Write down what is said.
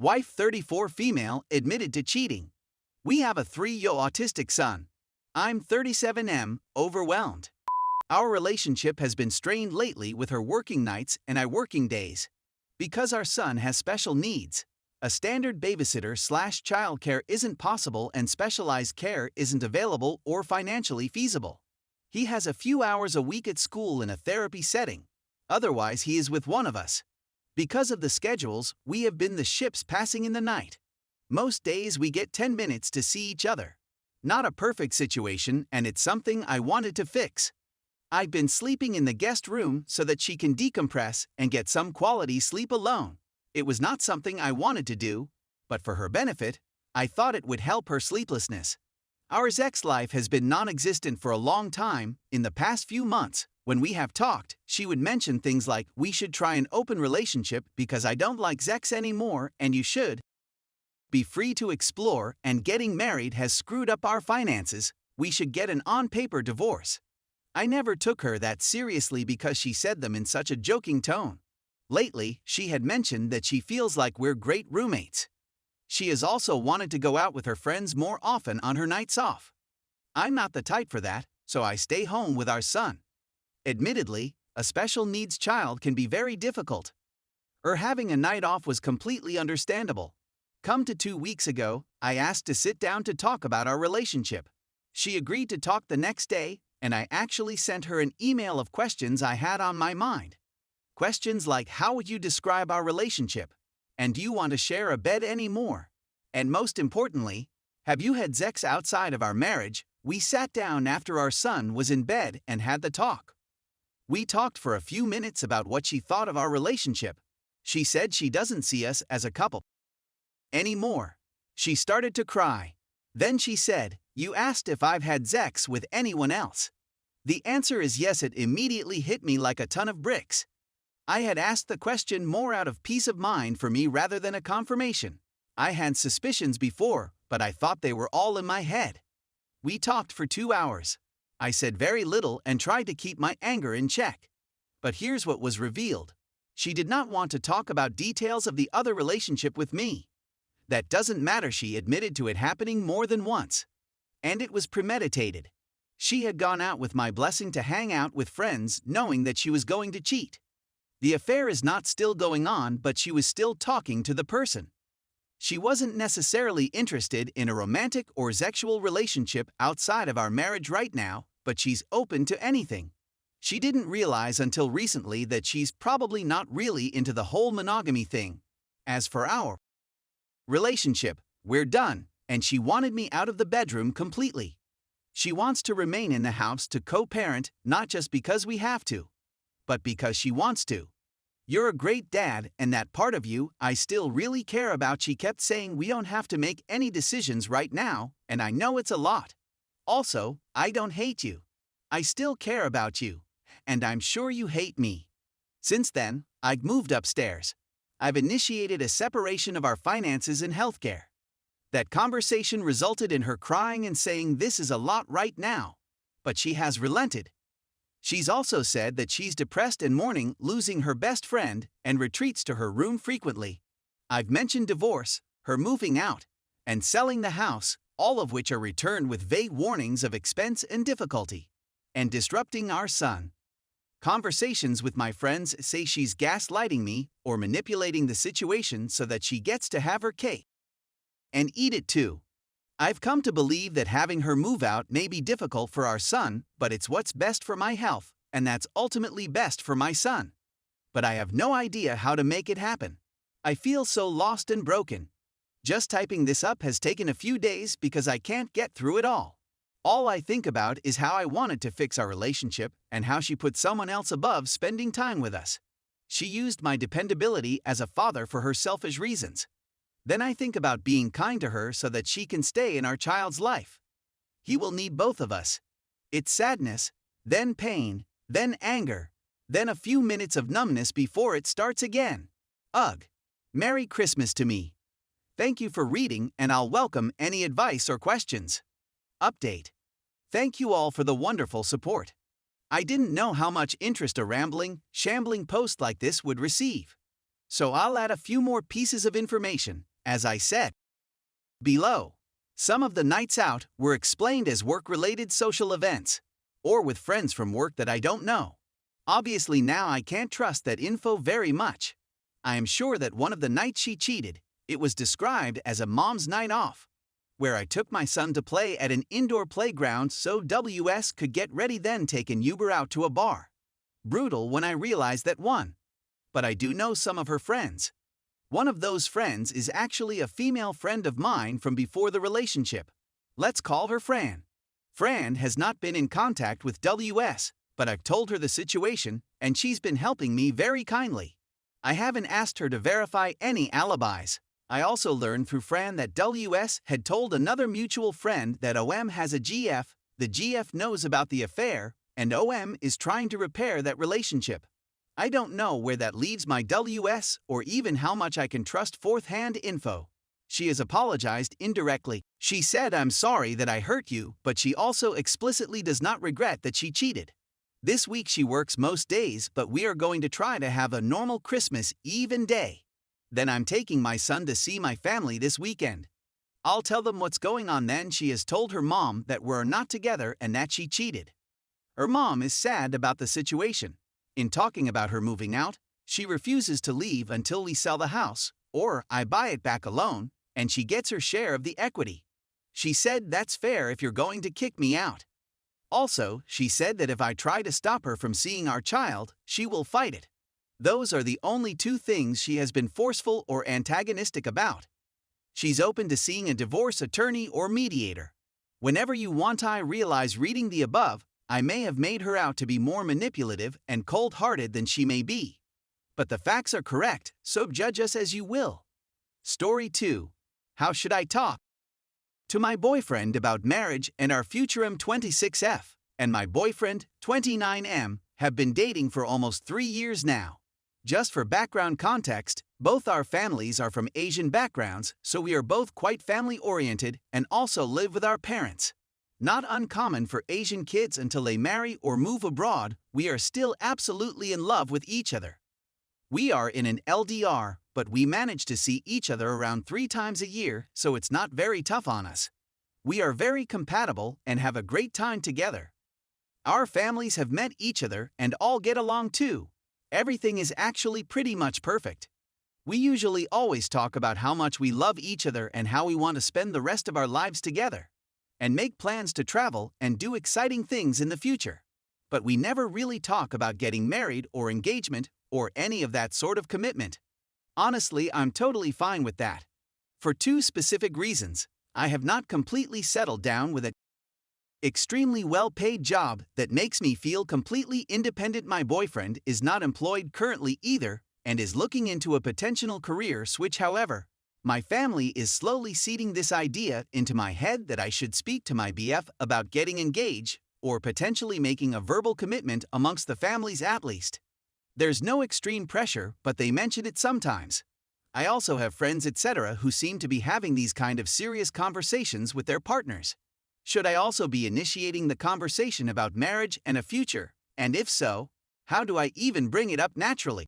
Wife 34 female admitted to cheating. We have a 3-year autistic son. I'm 37M, overwhelmed. Our relationship has been strained lately with her working nights and I working days. Because our son has special needs, a standard babysitter/childcare isn't possible and specialized care isn't available or financially feasible. He has a few hours a week at school in a therapy setting. Otherwise, he is with one of us. Because of the schedules, we have been the ships passing in the night. Most days we get 10 minutes to see each other. Not a perfect situation, and it's something I wanted to fix. I've been sleeping in the guest room so that she can decompress and get some quality sleep alone. It was not something I wanted to do, but for her benefit, I thought it would help her sleeplessness. Our sex life has been non-existent for a long time. In the past few months, when we have talked, she would mention things like, we should try an open relationship because I don't like sex anymore and you should be free to explore, and getting married has screwed up our finances. We should get an on-paper divorce. I never took her that seriously because she said them in such a joking tone. Lately, she had mentioned that she feels like we're great roommates. She has also wanted to go out with her friends more often on her nights off. I'm not the type for that, so I stay home with our son. Admittedly, a special needs child can be very difficult. Her having a night off was completely understandable. Come to 2 weeks ago, I asked to sit down to talk about our relationship. She agreed to talk the next day, and I actually sent her an email of questions I had on my mind. Questions like, how would you describe our relationship? And do you want to share a bed anymore? And most importantly, have you had sex outside of our marriage? We sat down after our son was in bed and had the talk. We talked for a few minutes about what she thought of our relationship. She said she doesn't see us as a couple anymore. She started to cry. Then she said, you asked if I've had sex with anyone else. The answer is yes. It immediately hit me like a ton of bricks. I had asked the question more out of peace of mind for me rather than a confirmation. I had suspicions before, but I thought they were all in my head. We talked for 2 hours. I said very little and tried to keep my anger in check. But here's what was revealed. She did not want to talk about details of the other relationship with me. That doesn't matter. She admitted to it happening more than once. And it was premeditated. She had gone out with my blessing to hang out with friends knowing that she was going to cheat. The affair is not still going on, but she was still talking to the person. She wasn't necessarily interested in a romantic or sexual relationship outside of our marriage right now, but she's open to anything. She didn't realize until recently that she's probably not really into the whole monogamy thing. As for our relationship, we're done, and she wanted me out of the bedroom completely. She wants to remain in the house to co-parent, not just because we have to, but because she wants to. You're a great dad, and that part of you I still really care about. She kept saying we don't have to make any decisions right now, and I know it's a lot. Also, I don't hate you. I still care about you, and I'm sure you hate me. Since then, I've moved upstairs. I've initiated a separation of our finances and healthcare. That conversation resulted in her crying and saying this is a lot right now, but she has relented. She's also said that she's depressed and mourning losing her best friend and retreats to her room frequently. I've mentioned divorce, her moving out, and selling the house, all of which are returned with vague warnings of expense and difficulty, and disrupting our son. Conversations with my friends say she's gaslighting me or manipulating the situation so that she gets to have her cake and eat it too. I've come to believe that having her move out may be difficult for our son, but it's what's best for my health, and that's ultimately best for my son. But I have no idea how to make it happen. I feel so lost and broken. Just typing this up has taken a few days because I can't get through it all. All I think about is how I wanted to fix our relationship and how she put someone else above spending time with us. She used my dependability as a father for her selfish reasons. Then I think about being kind to her so that she can stay in our child's life. He will need both of us. It's sadness, then pain, then anger, then a few minutes of numbness before it starts again. Ugh. Merry Christmas to me. Thank you for reading, and I'll welcome any advice or questions. Update. Thank you all for the wonderful support. I didn't know how much interest a rambling, shambling post like this would receive. So I'll add a few more pieces of information, As I said below, some of the nights out were explained as work-related social events, or with friends from work that I don't know. Obviously now I can't trust that info very much. I am sure that one of the nights she cheated, it was described as a mom's night off, where I took my son to play at an indoor playground so WS could get ready, then take an Uber out to a bar. Brutal when I realized that one. But I do know some of her friends. One of those friends is actually a female friend of mine from before the relationship. Let's call her Fran. Fran has not been in contact with WS, but I've told her the situation, and she's been helping me very kindly. I haven't asked her to verify any alibis. I also learned through Fran that WS had told another mutual friend that OM has a GF, the GF knows about the affair, and OM is trying to repair that relationship. I don't know where that leaves my WS or even how much I can trust fourth-hand info. She has apologized indirectly. She said, "I'm sorry that I hurt you," but she also explicitly does not regret that she cheated. This week she works most days, but we are going to try to have a normal Christmas Eve and day. Then I'm taking my son to see my family this weekend. I'll tell them what's going on then. She has told her mom that we're not together and that she cheated. Her mom is sad about the situation. In talking about her moving out, she refuses to leave until we sell the house, or I buy it back alone, and she gets her share of the equity. She said that's fair if you're going to kick me out. Also, she said that if I try to stop her from seeing our child, she will fight it. Those are the only two things she has been forceful or antagonistic about. She's open to seeing a divorce attorney or mediator. Whenever you want, I realize reading the above, I may have made her out to be more manipulative and cold-hearted than she may be. But the facts are correct, so judge us as you will. Story 2. How should I talk to my boyfriend about marriage and our future? I'm 26F, and my boyfriend, 29M, have been dating for almost 3 years now. Just for background context, both our families are from Asian backgrounds, so we are both quite family-oriented and also live with our parents. Not uncommon for Asian kids until they marry or move abroad, we are still absolutely in love with each other. We are in an LDR, but we manage to see each other around 3 times a year, so it's not very tough on us. We are very compatible and have a great time together. Our families have met each other and all get along too. Everything is actually pretty much perfect. We usually always talk about how much we love each other and how we want to spend the rest of our lives together, and make plans to travel and do exciting things in the future. But we never really talk about getting married or engagement or any of that sort of commitment. Honestly, I'm totally fine with that. For 2 specific reasons. I have not completely settled down with an extremely well-paid job that makes me feel completely independent. My boyfriend is not employed currently either and is looking into a potential career switch. However, my family is slowly seeding this idea into my head that I should speak to my BF about getting engaged or potentially making a verbal commitment amongst the families at least. There's no extreme pressure, but they mention it sometimes. I also have friends etc. who seem to be having these kind of serious conversations with their partners. Should I also be initiating the conversation about marriage and a future? And if so, how do I even bring it up naturally?